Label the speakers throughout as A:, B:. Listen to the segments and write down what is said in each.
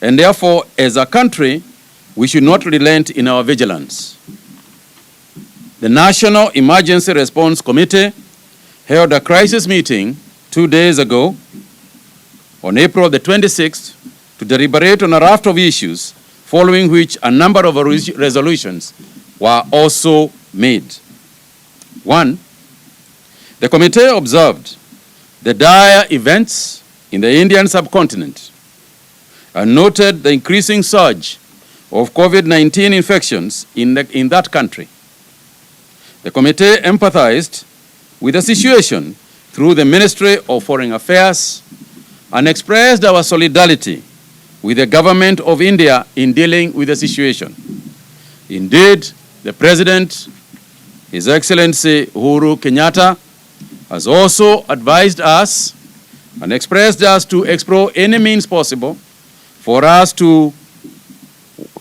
A: and therefore, as a country, we should not relent in our vigilance. The National Emergency Response Committee held a crisis meeting 2 days ago on April the 26th to deliberate on a raft of issues, following which a number of resolutions were also made. 1, the committee observed the dire events in the Indian subcontinent and noted the increasing surge of COVID-19 infections in that country. The committee empathized with the situation through the Ministry of Foreign Affairs and expressed our solidarity with the government of India in dealing with the situation. Indeed, the President, His Excellency Uhuru Kenyatta, has also advised us and expressed us to explore any means possible for us to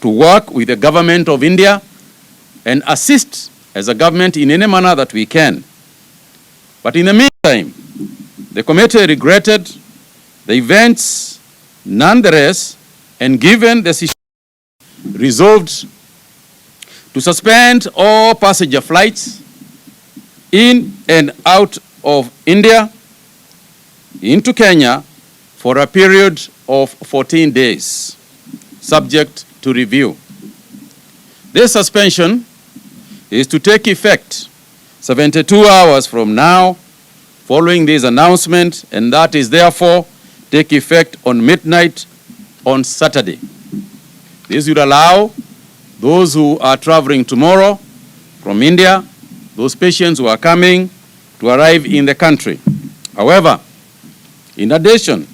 A: work with the government of India and assist as a government in any manner that we can. But in the meantime, the committee regretted the events nonetheless, and given the situation, resolved to suspend all passenger flights in and out of India into Kenya for a period of 14 days, subject to review. This suspension is to take effect 72 hours from now following this announcement, and that is therefore take effect on midnight on Saturday. This would allow those who are traveling tomorrow from India, those patients who are coming, to arrive in the country. However, in addition,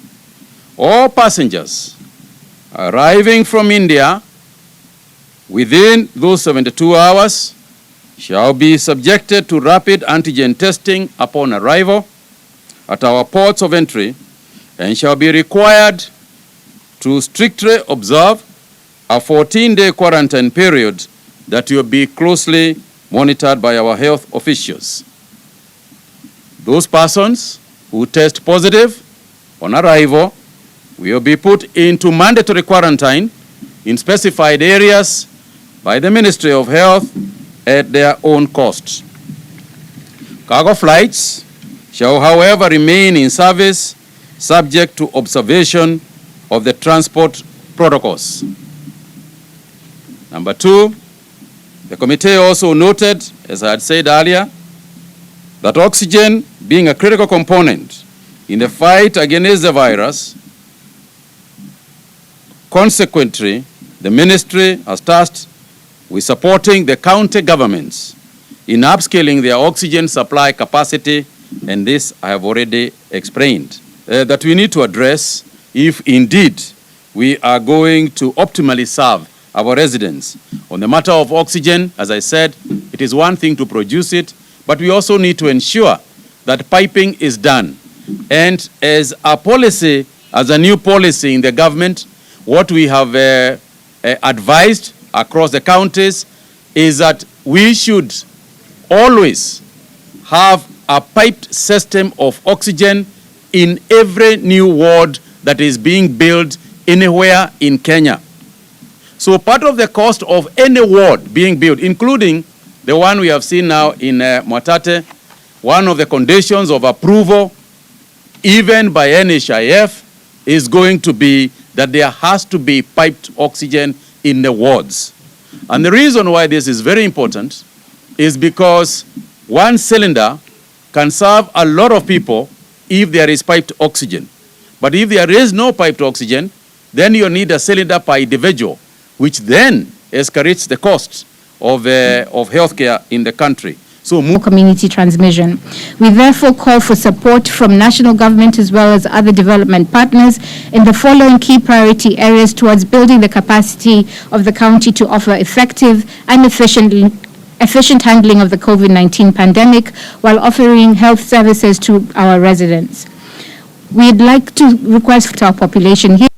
A: all passengers arriving from India within those 72 hours shall be subjected to rapid antigen testing upon arrival at our ports of entry and shall be required to strictly observe a 14-day quarantine period that will be closely monitored by our health officials. Those persons who test positive on arrival will be put into mandatory quarantine in specified areas by the Ministry of Health at their own cost. Cargo flights shall, however, remain in service subject to observation of the transport protocols. Number 2, the committee also noted, as I had said earlier, that oxygen being a critical component in the fight against the virus, consequently, the ministry has tasked with supporting the county governments in upscaling their oxygen supply capacity, and this I have already explained. That we need to address if indeed we are going to optimally serve our residents. On the matter of oxygen, as I said, it is one thing to produce it, but we also need to ensure that piping is done. And as a policy, as a new policy in the government, what we have advised across the counties is that we should always have a piped system of oxygen in every new ward that is being built anywhere in Kenya. So part of the cost of any ward being built, including the one we have seen now in Mwatate, one of the conditions of approval, even by NHIF, is going to be that there has to be piped oxygen in the wards. And the reason why this is very important is because one cylinder can serve a lot of people if there is piped oxygen. But if there is no piped oxygen, then you need a cylinder per individual, which then escalates the cost of healthcare in the country. So
B: more community transmission. We therefore call for support from national government as well as other development partners in the following key priority areas towards building the capacity of the county to offer effective and efficient handling of the COVID-19 pandemic while offering health services to our residents. We'd like to request our population here